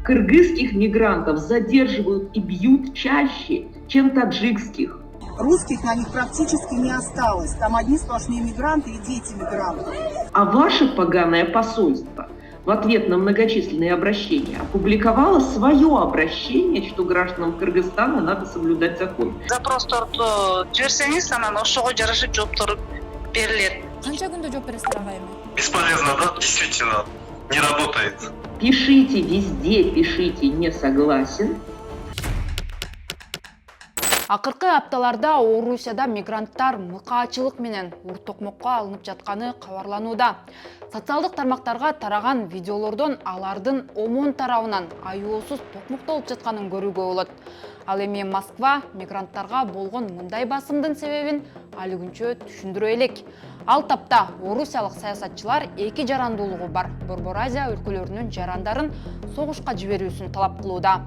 Кыргызских мигрантов задерживают и бьют чаще, чем таджикских. Русских на них практически не осталось. Там одни сплошные мигранты и дети мигрантов. А ваше поганое посольство в ответ на многочисленные обращения опубликовало свое обращение, что гражданам Кыргызстана надо соблюдать закон. Запростарды жіберсеңіз, анан ошого жараша жооптор берилет. Канча күндө жооп бересиздер ага эми? Бесполезно, да? Действительно, не работает. Пишите везде, пишите «не согласен». Акыркы апталарда Орусияда мигранттар мыкаачылык менен уртокмокко алынып жатканы кабарланууда. Социалдык тармактарга тараган видеолордон алардын омон тарабынан аюусуз токмоктолуп жатканын көрүүгө болот. Ал эми Москва мигранттарга болгон мындай басымдын себебин али күнчө түшүндүрө элек. Ал тапта орусиялык саясатчылар эки жарандуулугу бар Борбор Азия өлкөлөрүнүн жарандарын согушка жиберүүсүн талап кылууда.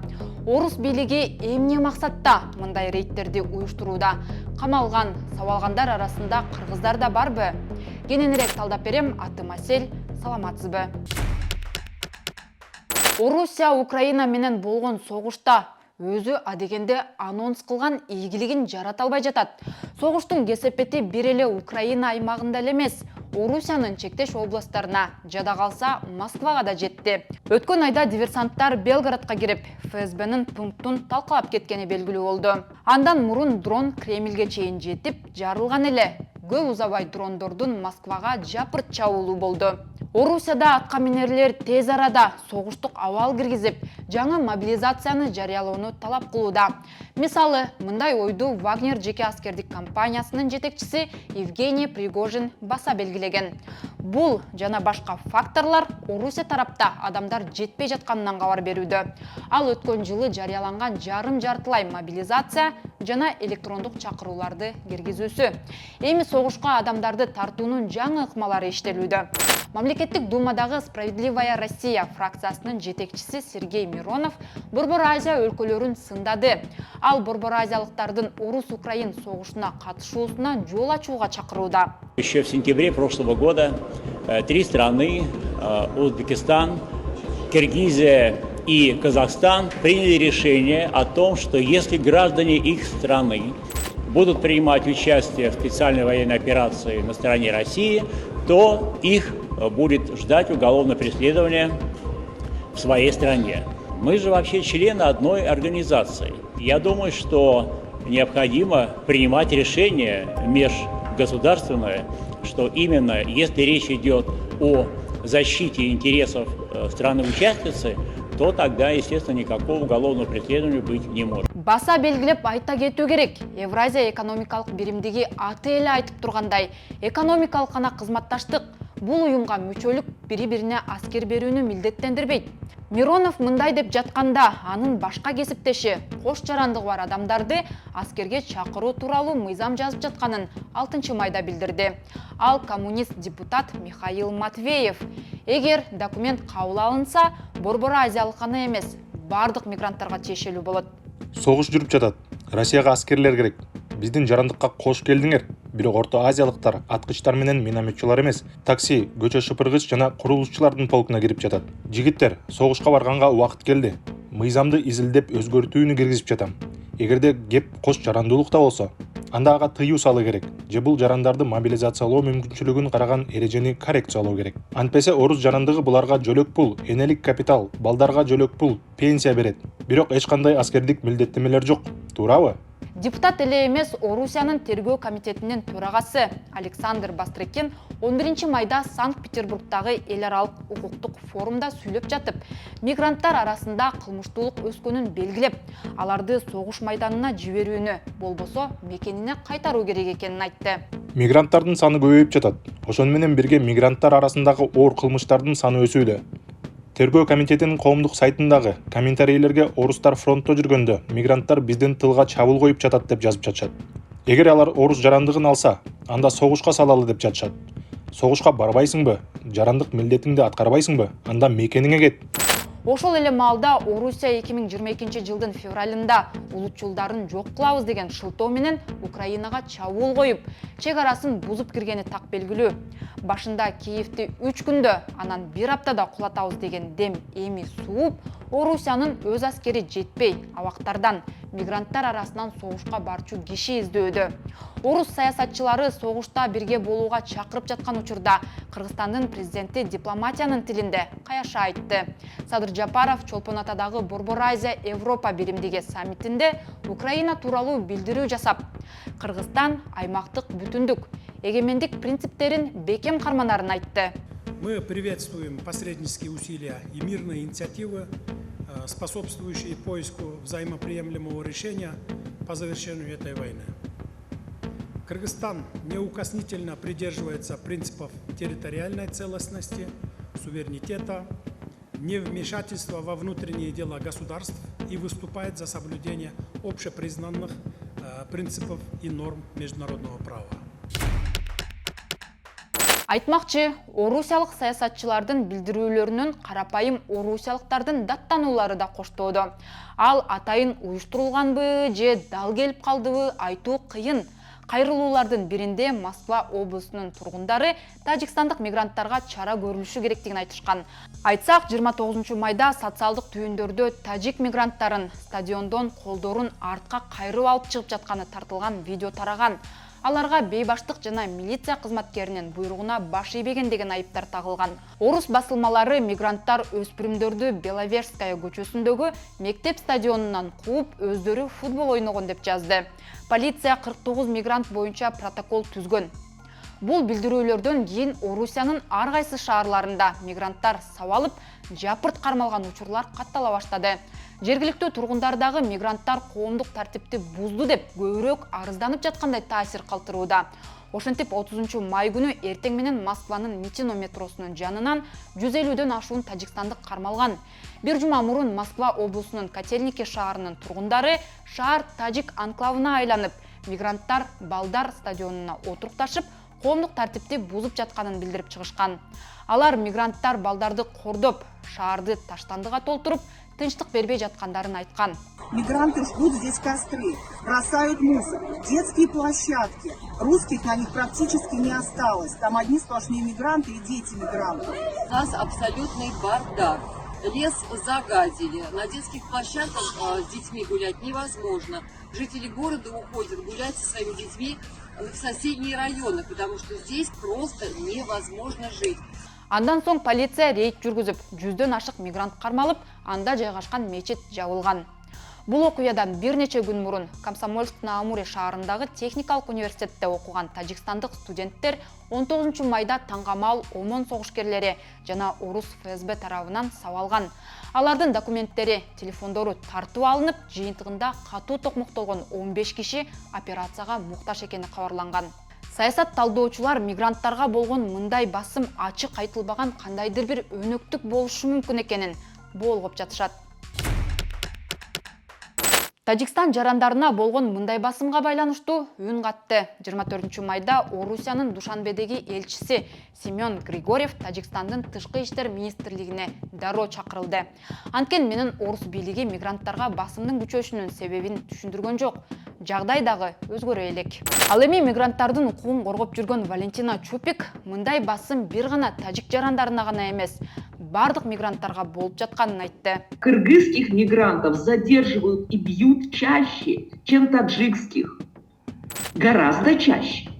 Орус бийлиги эмне максатта мындай рейдтерди уюштурууда? Камалган, сабалгандар арасында кыргыздар да барбы? Кененирээк талдап берем, атым Асель, саламатсызбы? Орусия Украина менен болгон согушта өзү адегенде анонс кылган ийгилигин жарата албай жатат. Согуштун кесепети бир эле Украина аймагында эле эмес, Орусиянын чектеш областтарына, жада калса Москвага да жетти. Өткөн айда диверсанттар Белградка кирип, ФСБнын пунктун талкалап кеткени белгилүү болду. Андан мурун дрон Кремльге чейин жетип, жарылган эле. Көп узабай дрондордун Москвага жапырт чабуулу болду. Орусияда атка минерлер тез арада согуштук абал киргизип, жаңы мобилизацияны жарыялоону талап кылууда. Мисалы, мындай ойду Вагнер жеке аскердик компаниясынын жетекчиси Евгений Пригожин баса белгилеген. Бул жана башка факторлар Орусия тарапта адамдар жетпей жатканынан кабар берүүдө. Ал өткөн жылы жарыяланган жарым-жартылай мобилизация жана электрондук чакырууларды киргизүүсү. Эми согушка адамдарды тартуунун жаңы ыкмалары иштелүүдө. Мамлекеттик думадагы Справедливая Россия фракциясынын жетекчиси Сергей Миронов Борбор Азия өлкөлөрүн сындады. Ал Борбор Азиялыктардын Орус-Украин согушуна катышуусуна жол ачууга чакырууда. Еще в сентябре прошлого года три страны, Узбекистан, Киргизия и Казахстан, приняли решение о том, что если граждане их страны будут принимать участие в специальной военной операции на стороне России, то их будет ждать уголовное преследование в своей стране. Мы же вообще члены одной организации. Я думаю, что необходимо принимать решение межгосударственное, что именно если речь идет о защите интересов страны-участницы, то тогда, естественно, никакого уголовного преследования быть не может. Баса белгилеп айта кетүү керек. Евразия экономикалык биримдиги аты эле айтып тургандай, экономикалык жана кызматташтык бул уюмга мүчөлүк бири-бирине аскер берүүнү милдеттендирбейт. Миронов мындай деп жатканда, анын башка кесиптеши кош жарандыгы бар адамдарды аскерге чакыруу тууралуу мыйзам жазып жатканын 6-майда билдирди. Ал коммунист депутат Михаил Матвеев. Эгер документ кабыл алынса, Борбор Азиялык гана эмес, бардык мигранттарга тиешелүү болот. Согуш жүрүп жатат. Россияга аскерлер керек. Биздин жарандыкка кош келдиңер. Бирок Орто Азиялыктар аткычтар менен минометчилар эмес, такси, көчө шыпыргыч жана курулушчулардын полкуна кирип жатат. Жигиттер, согушка барганга убакыт келди. Мыйзамды изилдеп өзгөртүүнү киргизип жатам. Эгерде кеп кош жарандуулукта болсо, анда ага тыюу салуу керек. Же бул жарандарды мобилизациялоо мүмкүнчүлүгүн караган эрежени коррекциялоо керек. Антпесе орус жарандыгы буларга жөлөк пул, энелик капитал, балдарга жөлөк пул, пенсия берет. Бирок эч кандай аскердик милдеттенмелер жок. Туурабы? Депутат эле эмес Орусиянын тергөө комитетинин төрагасы Александр Бастрыкин 11-майда Санкт-Петербургдагы эл аралык укуктук форумда сүйлөп жатып, мигранттар арасында кылмыштуулук өскөнүн белгилеп, аларды согуш майданына жиберүүнү, болбосо мекенине кайтаруу керек экенин айтты. Мигранттардын саны көбөйүп жатат. Ошону менен бирге мигранттар арасындагы оор кылмыштардын саны өсүүдө. Тергөө комитетинин коомдук сайтындагы комментарийлерге орустар фронтто жүргөндө мигранттар биздин тылга чабуул коюп жатат деп жазып жатышат. Эгер алар орус жарандыгын алса, анда согушка салалы деп жатышат. Согушка барбайсыңбы? Жарандык милдетиңди аткарбайсыңбы? Анда мекениңе кет. Ошол эле маалда Орусия 2022 жылдын февралында улутчулдарын жок кылабыз деген шылтоо менен Украинага чабуул коюп, чек арасын бузуп киргени так белгилүү. Башында Киевти 3 күндө, анан 1 аптада кулатабыз деген дем эми сууп, Орусиянын өз аскери жетпей, абактардан мигранттар арасынан согушка барчу киши издөөдө. Орус саясатчылары согушта бирге болууга чакырып жаткан учурда Кыргызстандын президенти дипломатиянын тилинде каяша айтты. Садыр Жапаров Чолпон Атадагы Борбор Азия Европа биримдиги саммитинде Украина тууралуу билдирүү жасап, Кыргызстан аймактык бүтүндүк, эгемендик принциптерин бекем карманарын айтты. Мы приветствуем посреднические усилия и мирные инициативы, способствующие поиску взаимоприемлемого решения по завершению этой войны. Кыргызстан неукоснительно придерживается принципов территориальной целостности, суверенитета, невмешательства во внутренние дела государств и выступает за соблюдение общепризнанных принципов и норм международного права. Айтмакчы, орусиялык саясатчылардын билдирүүлөрүнөн карапайым орусиялыктардын даттануулары да коштоодо. Ал атайын уюштурулганбы же дал келип калдыбы айтуу кыйын. Кайрылуулардын биринде Москва облусунун тургундары тажикстандык мигранттарга чара көрүлүшү керектигин айтышкан. Айтсак, 29 майда социалдык түйүндөрдө тажик мигранттарын стадиондон колдорун артка кайрып алып чыгып жатканы тартылган видео тараган. Аларга бейбаштык жана милиция кызматкеринин буйругуна баш ийбеген деген айыптар тагылган. Орус басылмалары мигранттар өспүрүмдөрдү Беловежская көчөсүндөгү мектеп стадионунан кууп, өздөрү футбол ойногон деп жазды. Полиция 49 мигрант боюнча протокол түзгөн. Бул билдирүүлөрдөн кийин Орусиянын ар кайсы шаарларында мигранттар сабалып, жапырт кармалган учурлар каттала баштады. Жергиликтүү тургундардагы мигранттар коомдук тартипти бузду деп көбүрөөк арызданып жаткандай таасир калтырууда. Ошентип 30 май күнү эртең менен Москванын Митино метросунун жанынан 150дөн ашуун тажикстандык кармалган. Бир жума мурун Москва облусунун Котельники шаарынын тургундары шаар тажик анклавына айланып, мигранттар Балдар стадионуна отурукташып, коомдук тартипти бузуп жатканын билдирип чыгышкан. Алар мигранттар Балдарды кордоп, шаарды таштандыга толтуруп, тынчтык бербей жаткандарын айткан. Мигранты жгут здесь костры, бросают мусор, детские площадки. Русских на них практически не осталось. Там одни сплошные мигранты и дети мигрантов. У нас абсолютный бардак. Лес загадили. На детских площадках с детьми гулять невозможно. Жители города уходят гулять со своими детьми в соседние районы, потому что здесь просто невозможно жить. Андан соң полиция рейд жүргүзүп, 100дөн ашык мигрант кармалып, анда жайгашкан мечит жабылган. Бул окуядан бир нече күн мурун Комсомольск-на-Амуре шаарындагы техникалык университетте окуган тажикстандык студенттер 19 майда таңгамал ОМОН согушкерлери жана Орус ФСБ тарабынан сабалган. Алардын документтери, телефондору тартып алынып, жыйынтыгында катуу токмоктолгон 15 киши операцияга муктаж экени кабарланган. Саясат талдоочулар мигранттарга болгон мындай басым ачык айтылбаган кандайдыр бир өнөктүк болушу мүмкүн экенин болгоп жатышат. Тажикстан жарандарына болгон мындай басымга байланыштуу үн катты. 24 майда Орусиянын Душанбедеги элчиси Семен Григорьев Тажикстандын тышкы иштер министрлигине дароо чакырылды. Анткени менен орус бийлиги мигранттарга басымдын күчөшүнүн себебин түшүндүргөн жок. Жагдай дагы өзгөрө элек. Ал эми мигранттардын укугун коргоп жүргөн Валентина Чупик мындай басым бир гана тажик жарандарына гана эмес, бардык мигранттарга болуп жатканын айтты. Кыргызских мигрантов задерживают и бьют чаще, чем таджикских. Гораздо чаще.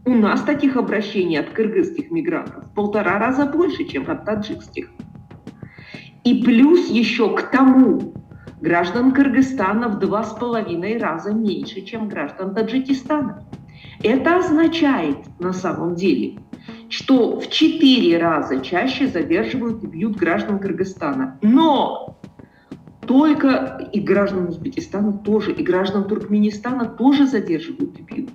У нас таких обращений от кыргызских мигрантов в 1,5 раза больше, чем от таджикских. И плюс еще к тому, граждан Кыргызстана в 2,5 раза меньше, чем граждан Таджикистана. Это означает на самом деле, что в 4 раза чаще задерживают и бьют граждан Кыргызстана. Но только и граждан Узбекистана тоже, и граждан Туркменистана тоже задерживают и бьют.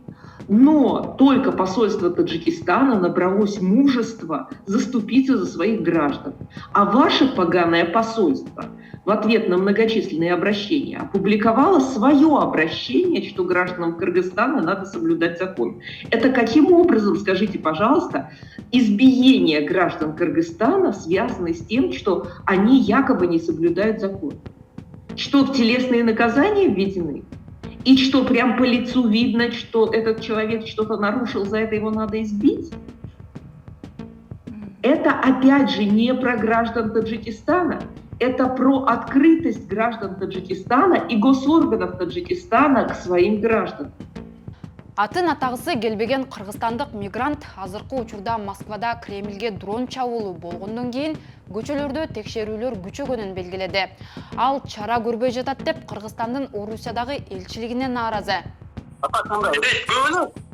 Но только посольство Таджикистана набралось мужества заступиться за своих граждан. А ваше поганое посольство, в в ответ на многочисленные обращения опубликовала свое обращение, что гражданам Кыргызстана надо соблюдать закон. Это каким образом, скажите, пожалуйста, избиение граждан Кыргызстана связано с тем, что они якобы не соблюдают закон? Что, телесные наказания введены? И что, прям по лицу видно, что этот человек что-то нарушил, за это его надо избить? Это, опять же, не про граждан Таджикистана, это про открытость граждан Таджикистана и госорганов Таджикистана к своим гражданам. Атын атағысы келбеген қырғызстандық мигрант азырқы учурда Москвада Кремльге дрон чабуылы болгондон кийин көчөлөрдө текшерүүлөр күчөгөнүн белгиледи. Ал чара көрбөй жатат деп Кыргызстандын Орусиядагы элчилигине нааразы.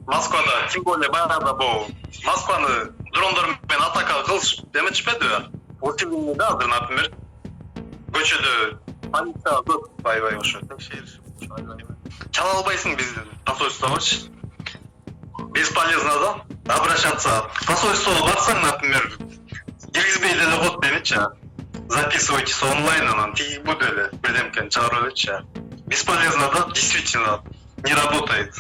Москвада, тем более баягы бул Москваны дрондор менен атака кылышып деметишпедиби? Ошол да, например, көчөдө полиция көп аябай ошо текшеришип чала албайсың биздин посольствобочу. Бесполезно да обращаться. Посольствого барсаң, например, киргизбей деле коет деметчи. Записывайтесь онлайн, анан тиги бу деле бирдемкени чыгарып элечи. Бесполезно да, действительно не работает.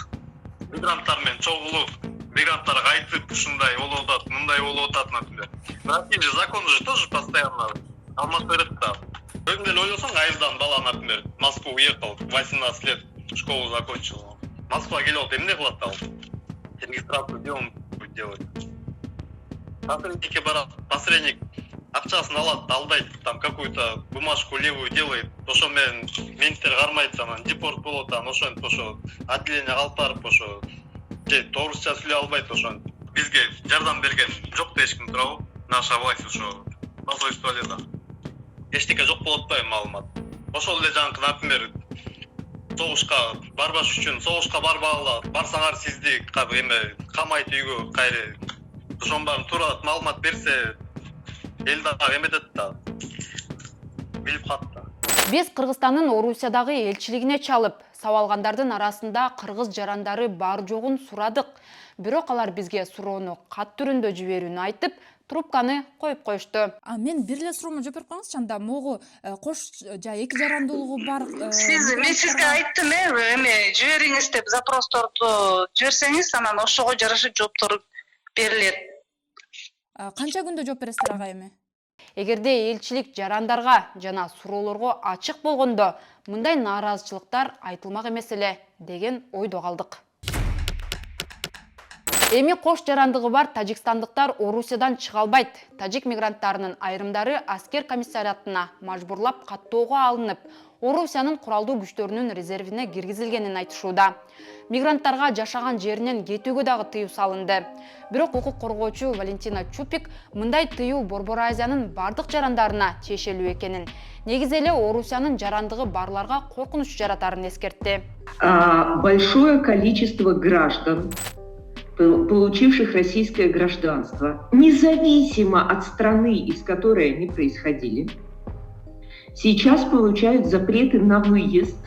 Мигранттар менен чогулуп, мигранттарга айтып, ушундай болуп атат, мындай болуп атат, например. Россия же закон же тоже постоянно алмап берет да. Өзүң деле ойлосоң, айылдан бала, например, в Москву уехал, 18 лет, школу закончил. Москва келет, эмне кылат ал? Регистрацию где он будет делать? Посредникке барат, посредник акчасын алат, алдайт, там какую-то бумажку левую делает, ошо менен менттер кармайт, анан депорт болот, анан ошентип ошо отделение алып барып ошо орусча сүйлөй албайт, ошо бизге жардам берген жок дешким туурабы? Наша власть ошо посольстволерда эчтеке жок болуп атпайбы маалымат? Ошол эле жанакы, например, согушка барбаш үчүн согушка барбагыла, барсаңар сизди эме камайт үйгө кайры. Ошонун баарын туура маалымат берсе эл дагы эметет да. Билип калат да. Биз Кыргызстандын Орусиядагы элчилигине чалып, сабалгандардын арасында кыргыз жарандары бар жогун сурадык. Бирок алар бизге суроону кат түрүндө жиберүүнү айтып, трубканы коюп коюшту. Мен бир эле суроону жооп берип коюңузчу, анда могу кош эки жарандуулугу бар. Мен сизге айттым, эме жибериңиз деп запросторду жиберсеңиз, анан ошого жараша жооптор берилет. Канча күндө жооп бересиздер ага эми? Эгерде элчилик жарандарга жана суроолорго ачык болгондо, мындай нааразычылыктар айтылмак эмес эле деген ойдо калдык. Эми кош жарандыгы бар тажикстандыктар Орусиядан чыга албайт. Тажик мигранттарынын айрымдары аскер комиссариатына мажбурлап каттоого алынып, Орусиянын куралдуу күчтөрүнүн резервине киргизилгенин айтышууда. Мигранттарга жашаган жеринен кетүүгө дагы тыюу салынды. Бирок укук коргоочу Валентина Чупик мындай тыюу Борбор Азиянын бардык жарандарына тиешелүү экенин, негизи эле Орусиянын жарандыгы барларга коркунуч жаратарын эскертти. Большое количество граждан, получивших российское гражданство, независимо от страны, из которой они происходили, сейчас получают запреты на выезд.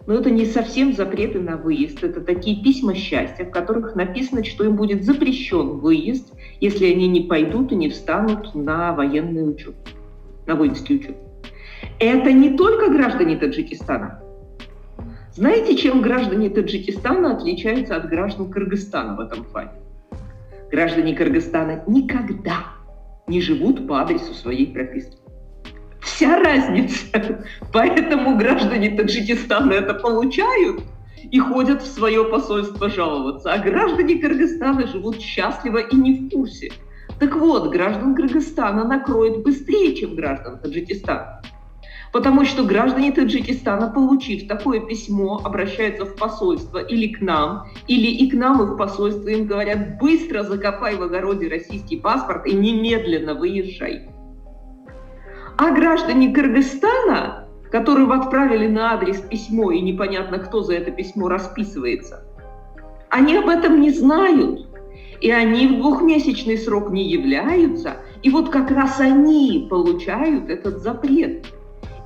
Но это не совсем запреты на выезд, это такие письма счастья, в которых написано, что им будет запрещен выезд, если они не пойдут и не встанут на военный учет, на воинский учет. Это не только граждане Таджикистана. Знаете, чем граждане Таджикистана отличаются от граждан Кыргызстана в этом плане? Граждане Кыргызстана никогда не живут по адресу своей прописки. Вся разница. Поэтому граждане Таджикистана это получают и ходят в свое посольство жаловаться. А граждане Кыргызстана живут счастливо и не в курсе. Так вот, граждан Кыргызстана накроет быстрее, чем граждан Таджикистана. Потому что граждане Таджикистана, получив такое письмо, обращаются в посольство или к нам, или и к нам, и в посольство, им говорят: быстро закопай в огороде российский паспорт и немедленно выезжай. А граждане Кыргызстана, которым отправили на адрес письмо, и непонятно, кто за это письмо расписывается, они об этом не знают. И они в двухмесячный срок не являются. И вот как раз они получают этот запрет.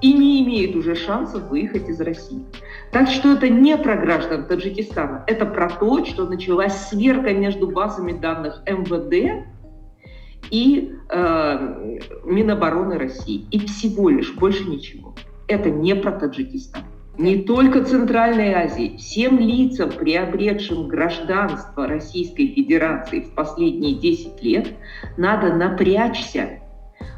И не имеют уже шансов выехать из России. Так что это не про граждан Таджикистана. Это про то, что началась сверка между базами данных МВД и Минобороны России. И всего лишь, больше ничего. Это не про Таджикистан. Не только Центральной Азии, всем лицам, приобретшим гражданство Российской Федерации в последние 10 лет, надо напрячься,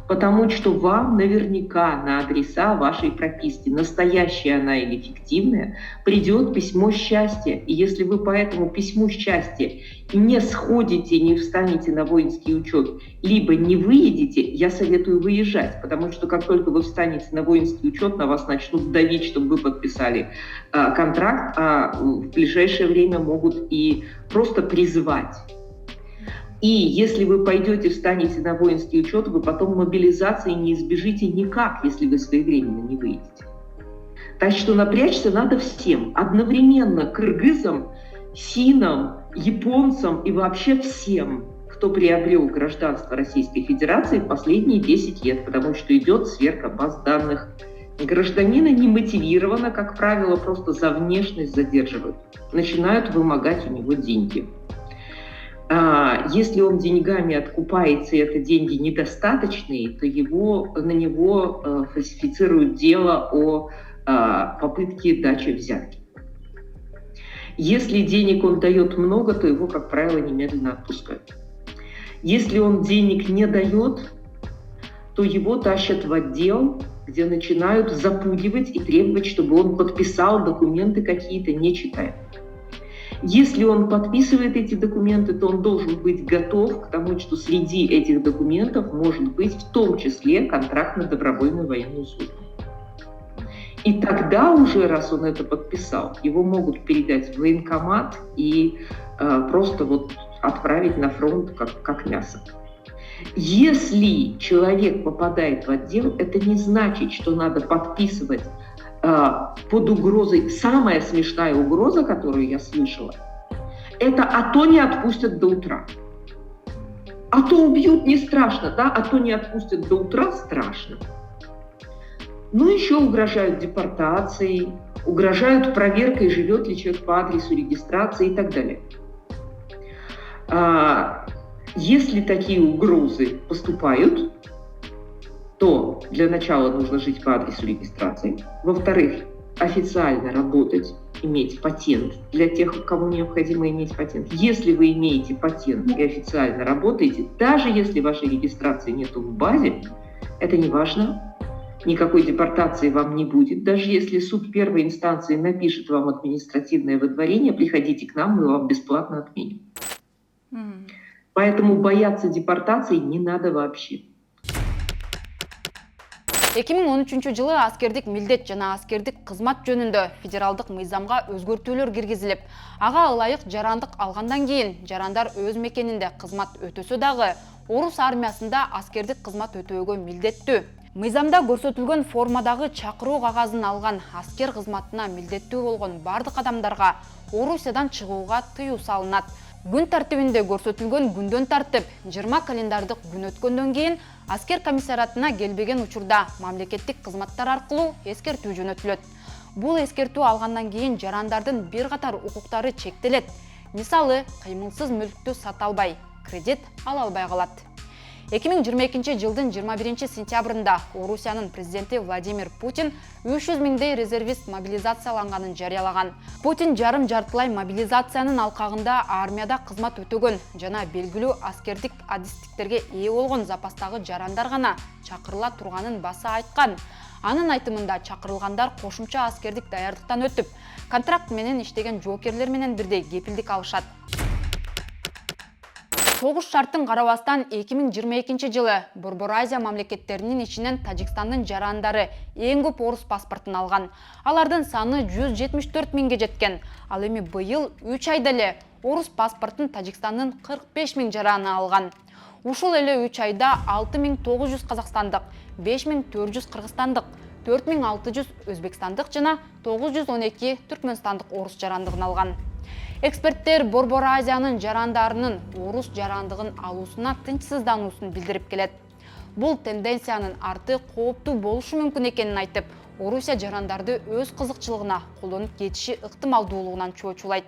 потому что вам наверняка на адреса вашей прописки, настоящая она или фиктивная, придет письмо счастья. И если вы по этому письму счастья не сходите, не встанете на воинский учет, либо не выедете, я советую выезжать, потому что как только вы встанете на воинский учет, на вас начнут давить, чтобы вы подписали контракт, а в ближайшее время могут и просто призвать. И если вы пойдете, встанете на воинский учет, вы потом мобилизации не избежите никак, если вы своевременно не выйдете. Так что напрячься надо всем. Одновременно кыргызам, синам, японцам и вообще всем, кто приобрел гражданство Российской Федерации в последние 10 лет, потому что идет сверка баз данных. Гражданина немотивированно, как правило, просто за внешность задерживают. Начинают вымогать у него деньги. Если он деньгами откупается, и это деньги недостаточные, то на него фальсифицируют дело о попытке дачи взятки. Если денег он дает много, то его, как правило, немедленно отпускают. Если он денег не дает, то его тащат в отдел, где начинают запугивать и требовать, чтобы он подписал документы какие-то, не читая. Если он подписывает эти документы, то он должен быть готов к тому, что среди этих документов может быть в том числе контракт на добровольную военную службу. И тогда уже, раз он это подписал, его могут передать в военкомат и просто отправить на фронт как мясо. Если человек попадает в отдел, это не значит, что надо подписывать под угрозой. Самая смешная угроза, которую я слышала, это «а то не отпустят до утра». А то убьют, не страшно, да? А то не отпустят до утра, страшно. Ну, еще угрожают депортацией, угрожают проверкой, живет ли человек по адресу регистрации и так далее. Если такие угрозы поступают, то для начала нужно жить по адресу регистрации. Во-вторых, официально работать, иметь патент для тех, кому необходимо иметь патент. Если вы имеете патент и официально работаете, даже если вашей регистрации нету в базе, это не важно, никакой депортации вам не будет. Даже если суд первой инстанции напишет вам административное выдворение, приходите к нам, мы вам бесплатно отменим. Поэтому бояться депортации не надо вообще. 2013 жылы аскердик милдет жана аскердик кызмат жөнүндө федералдык мыйзамга өзгөртүүлөр киргизилип, ага ылайык жарандык алгандан кийин жарандар өз мекенинде кызмат өтөсө дагы орус армиясында аскердик кызмат өтөөгө милдеттүү. Мыйзамда көрсөтүлгөн формадагы чакыруу кагазын алган аскер кызматына милдеттүү болгон бардык адамдарга Орусиядан чыгууга тыюу салынат. Күн тартибинде көрсөтүлгөн күндөн тартып 20 календардык күн өткөндөн кийин аскер комиссариатына келбеген учурда мамлекеттик кызматтар аркылуу эскертүү жөнөтүлөт. Бул эскертүү алгандан кийин жарандардын бир катар укуктары чектелет. Мисалы, кыймылсыз мүлктү сата албай, кредит ала албай калат. 2022 жылдын 21 сентябрында Орусиянын президенти Владимир Путин 300 миңдей резервист мобилизацияланганын жарыялаган. Путин жарым жартылай мобилизациянын алкагында армияда кызмат өтөгөн жана белгилүү аскердик адистиктерге ээ болгон запастагы жарандар гана чакырыла турганын баса айткан. Анын айтымында чакырылгандар кошумча аскердик даярдыктан өтүп, контракт менен иштеген жоокерлер менен бирдей кепилдик алышат. Согуш шарттын карабастан 2022 жылы Борбор Азия мамлекеттеринин ичинен Тажикстандын жарандары эң көп орус паспортун алган. Алардын саны 174 миңге жеткен. Ал эми быйыл 3 айда эле орус паспортун Тажикстандын 45 миң жараны алган. Ушул эле 3 айда 6900 казакстандык, 5400 кыргызстандык, 4600 өзбекстандык жана 912 түркмөнстандык орус жарандыгын алган. Эксперттер Борбор Азиянын жарандарынын орус жарандыгын алуусуна тынчсыздануусун билдирип келет. Бул тенденциянын арты кооптуу болушу мүмкүн экенин айтып, Орусия жарандарды өз кызыкчылыгына колдонуп кетиши ыктымалдуулугунан чоочулайт.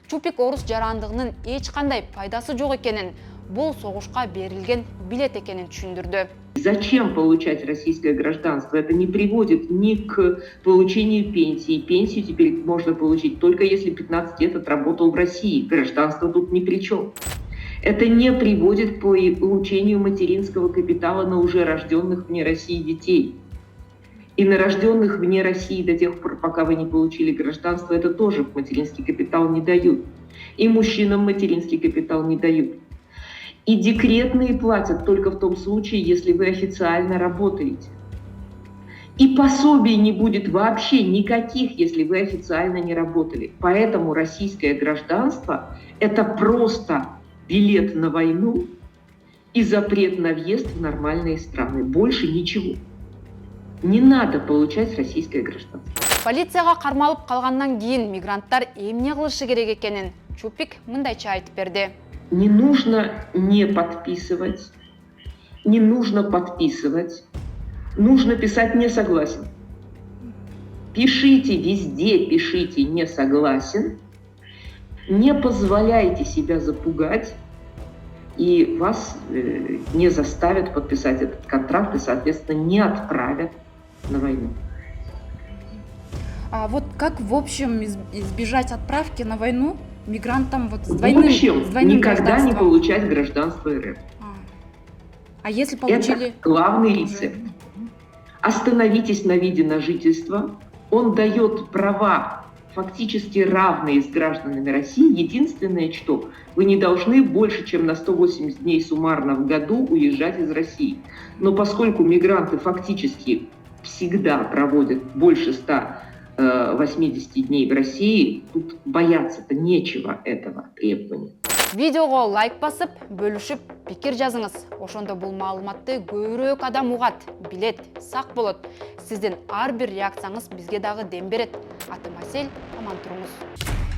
Чупик орус жарандыгынын эч кандай пайдасы жок экенин, бул согушка берилген билет экенин түшүндүрдү. Зачем получать российское гражданство? Это не приводит ни к получению пенсии. Пенсию теперь можно получить только если 15 лет отработал в России. Гражданство тут ни при чем. Это не приводит к получению материнского капитала на уже рожденных вне России детей. И на рожденных вне России до тех пор, пока вы не получили гражданство, это тоже материнский капитал не дают. И мужчинам материнский капитал не дают. И декретные платят только в том случае, если вы официально работаете. И пособий не будет вообще никаких, если вы официально не работали. Поэтому российское гражданство – это просто билет на войну и запрет на въезд в нормальные страны. Больше ничего. Не надо получать российское гражданство. Полицияга кармалып калгандан кийин мигранттар эмне кылышы керек экенин Чупик мындайча айтып берди. Не нужно не подписывать, не нужно подписывать, нужно писать «не согласен». Пишите везде, пишите «не согласен», не позволяйте себя запугать, и вас не заставят подписать этот контракт и, соответственно, не отправят на войну. А вот как в общем избежать отправки на войну мигрантам вот с двойным, В общем, с двойным никогда не гражданством? получать гражданство РФ. А если получили... Это главный рецепт. Остановитесь на виде на жительство. Он дает права фактически равные с гражданами России. Единственное, что вы не должны больше, чем на 180 дней суммарно в году уезжать из России. Но поскольку мигранты фактически всегда проводят больше 180 дней в России, тут бояться-то нечего этого требования. Видеого лайк басып, бөлүшүп, пикир жазыңыз. Ошондо бул маалыматты көбүрөөк адам угат, билет, сак болот. Сиздин ар бир реакцияңыз бизге дагы дем берет. Атым Асель, аман туруңуз.